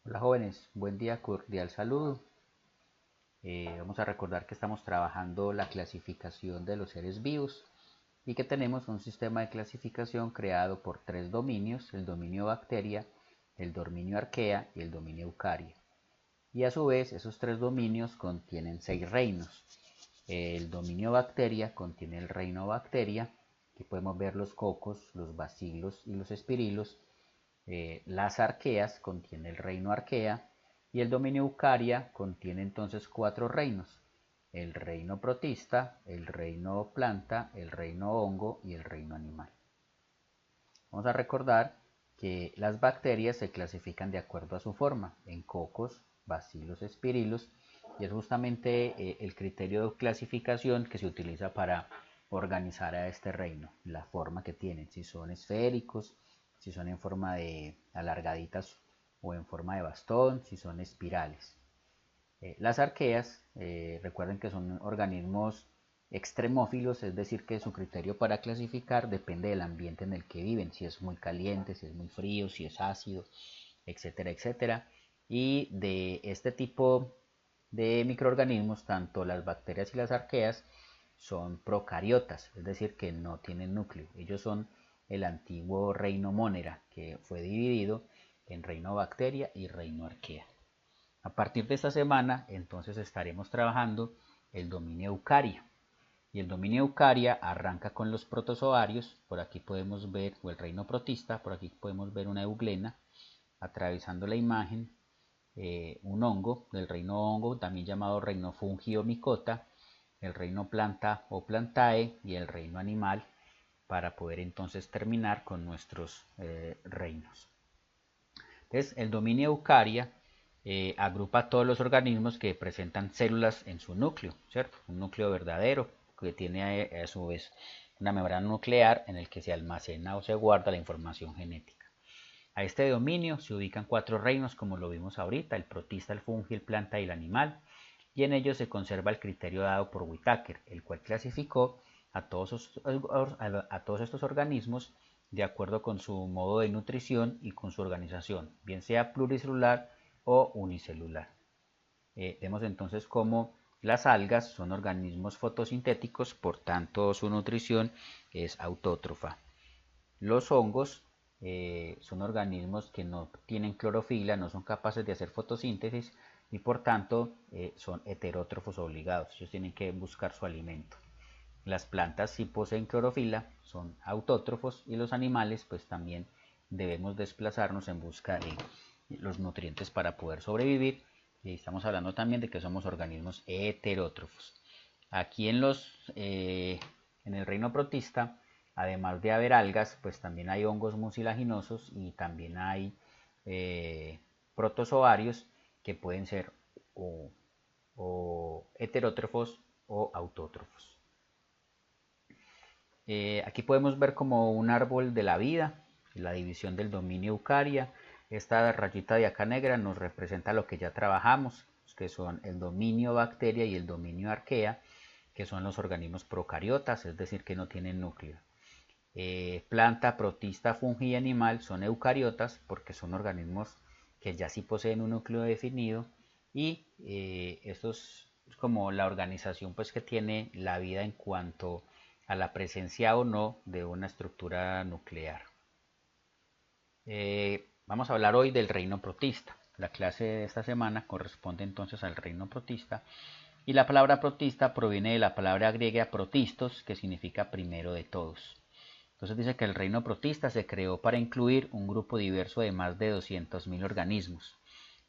Hola jóvenes, buen día, cordial saludo. Vamos a recordar que estamos trabajando la clasificación de los seres vivos y que tenemos un sistema de clasificación creado por tres dominios, el dominio bacteria, el dominio arquea y el dominio eucaria. Y a su vez esos tres dominios contienen seis reinos. El dominio bacteria contiene el reino bacteria, aquí podemos ver los cocos, los bacilos y los espirilos. Las arqueas contiene el reino arquea y el dominio eucaria contiene entonces cuatro reinos: el reino protista, el reino planta, el reino hongo y el reino animal. Vamos a recordar que las bacterias se clasifican de acuerdo a su forma, en cocos, bacilos, espirilos, y es justamente el criterio de clasificación que se utiliza para organizar a este reino, la forma que tienen, si son esféricos, si son en forma de alargaditas o en forma de bastón, si son espirales. Las arqueas, recuerden que son organismos extremófilos, es decir, que su criterio para clasificar depende del ambiente en el que viven, si es muy caliente, si es muy frío, si es ácido, etcétera, etcétera. Y de este tipo de microorganismos, tanto las bacterias y las arqueas son procariotas, es decir, que no tienen núcleo. Ellos son el antiguo reino Monera, que fue dividido en reino bacteria y reino arquea. A partir de esta semana, entonces estaremos trabajando el dominio eucaria. Y el dominio eucaria arranca con los protozoarios. Por aquí podemos ver, o el reino protista, por aquí podemos ver una euglena atravesando la imagen, un hongo del reino hongo, también llamado reino fungio micota, el reino planta o plantae y el reino animal, para poder entonces terminar con nuestros reinos. Entonces, el dominio eucaria agrupa todos los organismos que presentan células en su núcleo, ¿cierto? Un núcleo verdadero que tiene a su vez una membrana nuclear en el que se almacena o se guarda la información genética. A este dominio se ubican cuatro reinos, como lo vimos ahorita: el protista, el fungi, el planta y el animal, y en ellos se conserva el criterio dado por Whittaker, el cual clasificó a todos estos organismos de acuerdo con su modo de nutrición y con su organización, bien sea pluricelular o unicelular. Vemos entonces cómo las algas son organismos fotosintéticos, por tanto su nutrición es autótrofa. Los hongos son organismos que no tienen clorofila, no son capaces de hacer fotosíntesis y por tanto son heterótrofos obligados. Ellos tienen que buscar su alimento. Las plantas sí poseen clorofila, son autótrofos, y los animales pues también debemos desplazarnos en busca de los nutrientes para poder sobrevivir. Y estamos hablando también de que somos organismos heterótrofos. Aquí en el reino protista, además de haber algas, pues también hay hongos mucilaginosos y también hay protozoarios que pueden ser o heterótrofos o autótrofos. Aquí podemos ver como un árbol de la vida, la división del dominio eucaria. Esta rayita de acá negra nos representa lo que ya trabajamos, que son el dominio bacteria y el dominio arquea, que son los organismos procariotas, es decir, que no tienen núcleo. Planta, protista, fungi y animal son eucariotas porque son organismos que ya sí poseen un núcleo definido, y esto es como la organización pues que tiene la vida en cuanto a la presencia o no de una estructura nuclear. Vamos a hablar hoy del reino protista. La clase de esta semana corresponde entonces al reino protista, y la palabra protista proviene de la palabra griega protistos, que significa primero de todos. Entonces dice que el reino protista se creó para incluir un grupo diverso de más de 200.000 organismos.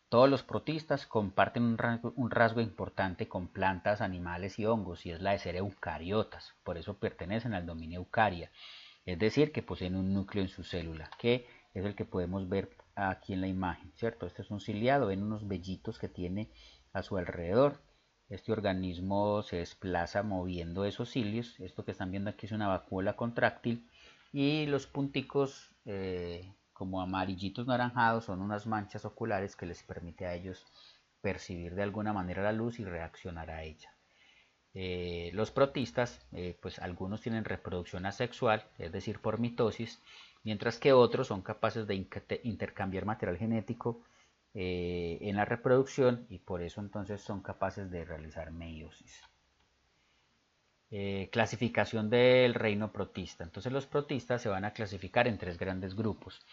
Todos los protistas comparten un rasgo importante con plantas, animales y hongos, y es la de ser eucariotas. Por eso pertenecen al dominio eucaria, es decir, que poseen un núcleo en su célula, que es el que podemos ver aquí en la imagen, ¿cierto? Este es un ciliado, ven unos vellitos que tiene a su alrededor. Este organismo se desplaza moviendo esos cilios. Esto que están viendo aquí es una vacuola contráctil, y los punticos como amarillitos naranjados son unas manchas oculares que les permite a ellos percibir de alguna manera la luz y reaccionar a ella. Los protistas, pues algunos tienen reproducción asexual, es decir, por mitosis, mientras que otros son capaces de intercambiar material genético en la reproducción y por eso entonces son capaces de realizar meiosis. Clasificación del reino protista. Entonces los protistas se van a clasificar en tres grandes grupos.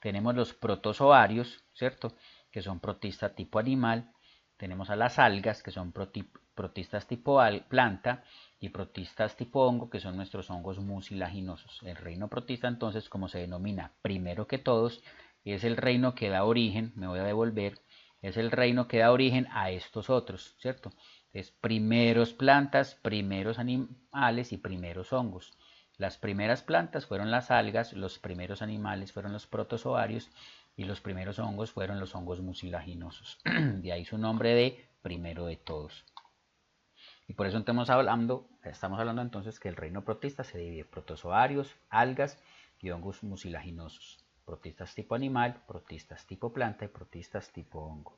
Tenemos los protozoarios, ¿cierto? Que son protistas tipo animal. Tenemos a las algas, que son protistas tipo planta, y protistas tipo hongo, que son nuestros hongos mucilaginosos. El reino protista, entonces, como se denomina primero que todos, es el reino que da origen, me voy a devolver, es el reino que da origen a estos otros, ¿cierto? Entonces, primeros plantas, primeros animales y primeros hongos. Las primeras plantas fueron las algas, los primeros animales fueron los protozoarios y los primeros hongos fueron los hongos mucilaginosos. De ahí su nombre de primero de todos. Y por eso estamos hablando entonces que el reino protista se divide en protozoarios, algas y hongos mucilaginosos. Protistas tipo animal, protistas tipo planta y protistas tipo hongo.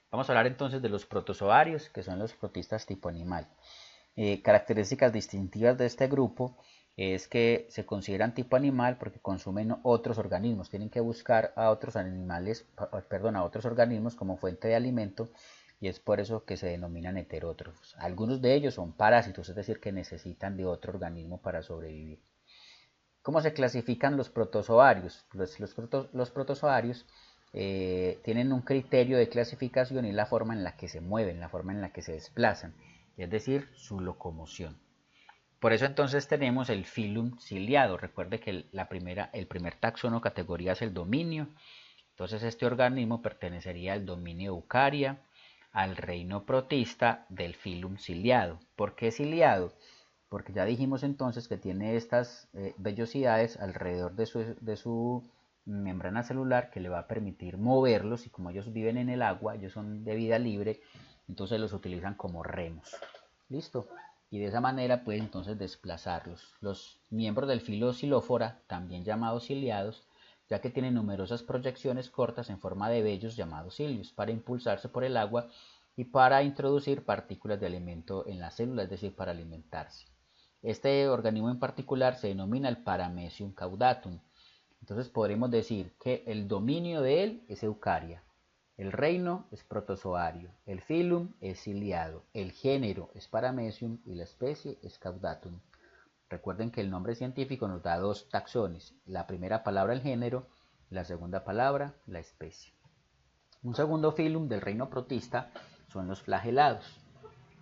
Vamos a hablar entonces de los protozoarios, que son los protistas tipo animal. Características distintivas de este grupo es que se consideran tipo animal porque consumen otros organismos, tienen que buscar a otros animales, a otros organismos como fuente de alimento y es por eso que se denominan heterótrofos. Algunos de ellos son parásitos, es decir, que necesitan de otro organismo para sobrevivir. ¿Cómo se clasifican los protozoarios? Los protozoarios tienen un criterio de clasificación y la forma en la que se mueven, la forma en la que se desplazan, es decir, su locomoción. Por eso entonces tenemos el filum ciliado. Recuerde que el primer taxón o categoría es el dominio. Entonces este organismo pertenecería al dominio Eucaria, al reino protista del filum ciliado. ¿Por qué ciliado? Porque ya dijimos entonces que tiene estas vellosidades alrededor de su membrana celular que le va a permitir moverlos y como ellos viven en el agua, ellos son de vida libre, entonces los utilizan como remos. ¿Listo? Y de esa manera pueden entonces desplazarlos. Los miembros del filo xilófora, también llamados ciliados, ya que tienen numerosas proyecciones cortas en forma de vellos llamados cilios, para impulsarse por el agua y para introducir partículas de alimento en la célula, es decir, para alimentarse. Este organismo en particular se denomina el Paramecium caudatum. Entonces podremos decir que el dominio de él es Eucaria, el reino es protozoario, el filum es ciliado, el género es Paramecium y la especie es Caudatum. Recuerden que el nombre científico nos da dos taxones, la primera palabra el género, la segunda palabra la especie. Un segundo filum del reino protista son los flagelados.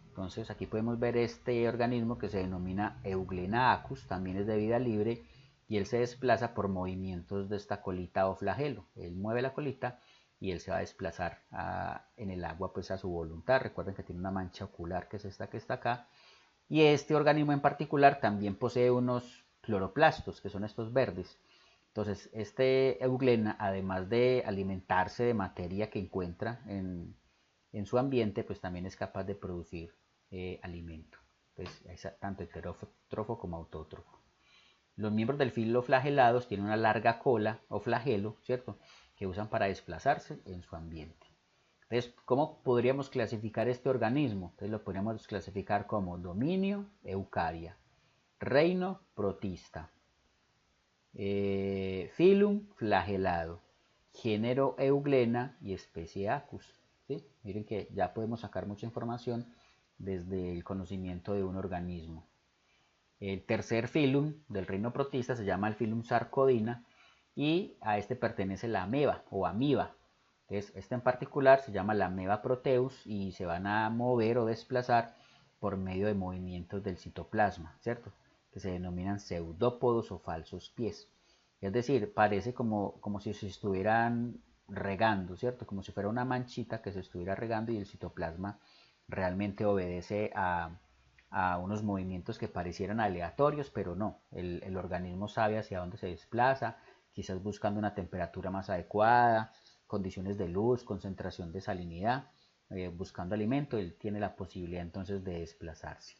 Entonces aquí podemos ver este organismo que se denomina Euglena acus, también es de vida libre y él se desplaza por movimientos de esta colita o flagelo. Él mueve la colita y él se va a desplazar en el agua pues a su voluntad. Recuerden que tiene una mancha ocular que es esta que está acá. Y este organismo en particular también posee unos cloroplastos, que son estos verdes. Entonces, este Euglena, además de alimentarse de materia que encuentra en su ambiente, pues también es capaz de producir alimento. Entonces, es tanto heterótrofo como autótrofo. Los miembros del filo flagelados tienen una larga cola o flagelo, ¿cierto?, que usan para desplazarse en su ambiente. Entonces, ¿cómo podríamos clasificar este organismo? Entonces lo podríamos clasificar como dominio Eucaria, reino protista, filum flagelado, género Euglena y especie Acus. ¿Sí? Miren que ya podemos sacar mucha información desde el conocimiento de un organismo. El tercer filum del reino protista se llama el filum Sarcodina y a este pertenece la ameba o amiba. Entonces, este en particular se llama la ameba proteus y se van a mover o desplazar por medio de movimientos del citoplasma, ¿cierto? Que se denominan pseudópodos o falsos pies. Es decir, parece como si se estuvieran regando, ¿cierto? Como si fuera una manchita que se estuviera regando y el citoplasma realmente obedece a unos movimientos que parecieran aleatorios, pero no, el organismo sabe hacia dónde se desplaza, quizás buscando una temperatura más adecuada, condiciones de luz, concentración de salinidad, buscando alimento, él tiene la posibilidad entonces de desplazarse.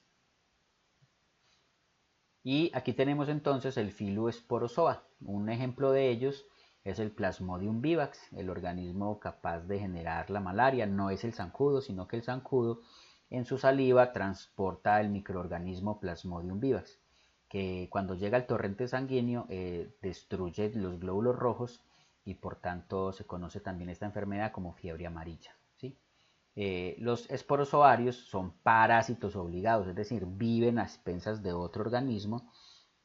Y aquí tenemos entonces el filo Sporozoa. Un ejemplo de ellos es el Plasmodium vivax, el organismo capaz de generar la malaria. No es el zancudo, sino que el zancudo en su saliva transporta el microorganismo Plasmodium vivax, que cuando llega al torrente sanguíneo destruye los glóbulos rojos y por tanto se conoce también esta enfermedad como fiebre amarilla, ¿sí? Los esporozoarios son parásitos obligados, es decir, viven a expensas de otro organismo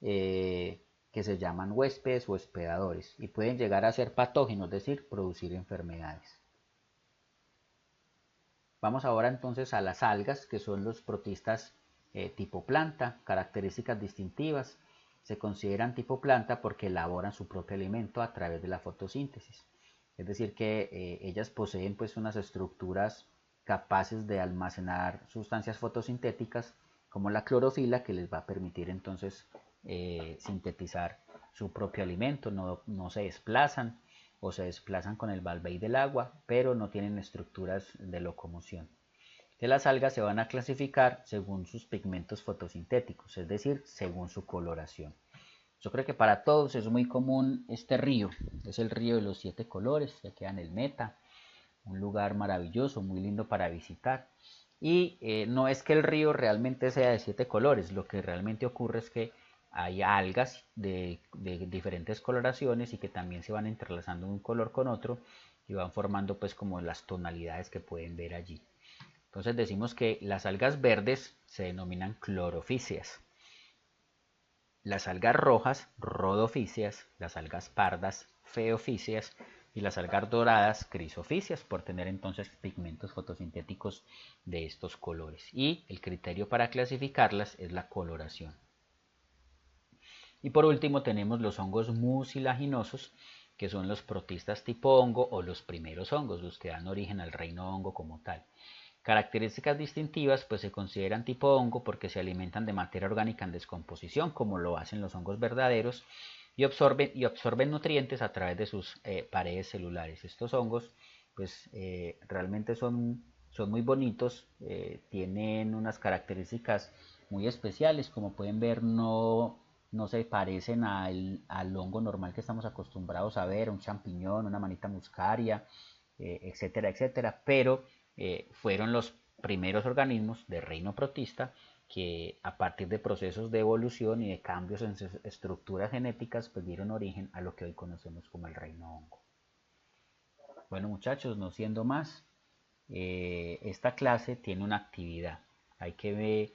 que se llaman huéspedes o hospedadores y pueden llegar a ser patógenos, es decir, producir enfermedades. Vamos ahora entonces a las algas, que son los protistas tipo planta, características distintivas. Se consideran tipo planta porque elaboran su propio alimento a través de la fotosíntesis. Es decir, que ellas poseen pues unas estructuras capaces de almacenar sustancias fotosintéticas como la clorofila, que les va a permitir entonces sintetizar su propio alimento, no se desplazan o se desplazan con el valvey del agua, pero no tienen estructuras de locomoción. De las algas se van a clasificar según sus pigmentos fotosintéticos, es decir, según su coloración. Yo creo que para todos es muy común este río, es el río de los 7 colores, ya queda en el Meta, un lugar maravilloso, muy lindo para visitar. Y no es que el río realmente sea de 7 colores, lo que realmente ocurre es que hay algas de diferentes coloraciones y que también se van entrelazando un color con otro y van formando pues como las tonalidades que pueden ver allí. Entonces decimos que las algas verdes se denominan clorofíceas, las algas rojas rodofíceas, las algas pardas feofíceas y las algas doradas crisofíceas, por tener entonces pigmentos fotosintéticos de estos colores. Y el criterio para clasificarlas es la coloración. Y por último tenemos los hongos mucilaginosos, que son los protistas tipo hongo o los primeros hongos, los que dan origen al reino hongo como tal. Características distintivas, pues se consideran tipo hongo porque se alimentan de materia orgánica en descomposición, como lo hacen los hongos verdaderos, y absorben nutrientes a través de sus paredes celulares. Estos hongos, pues realmente son muy bonitos, tienen unas características muy especiales, como pueden ver no se parecen al hongo normal que estamos acostumbrados a ver, un champiñón, una manita muscaria, etcétera, etcétera, pero fueron los primeros organismos de reino protista que a partir de procesos de evolución y de cambios en sus estructuras genéticas pues dieron origen a lo que hoy conocemos como el reino hongo. Bueno muchachos, no siendo más, esta clase tiene una actividad. Hay que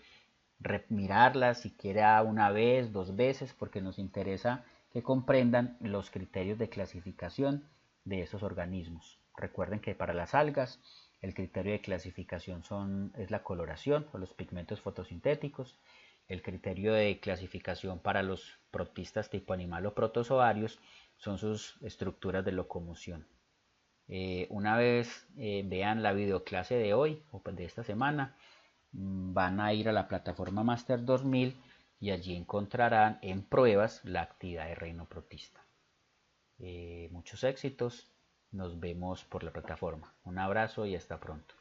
mirarla siquiera una vez, 2 veces, porque nos interesa que comprendan los criterios de clasificación de esos organismos. Recuerden que para las algas el criterio de clasificación es la coloración o los pigmentos fotosintéticos. El criterio de clasificación para los protistas tipo animal o protozoarios son sus estructuras de locomoción. Una vez vean la videoclase de hoy o de esta semana, van a ir a la plataforma Master 2000 y allí encontrarán en pruebas la actividad de reino protista. Muchos éxitos, nos vemos por la plataforma. Un abrazo y hasta pronto.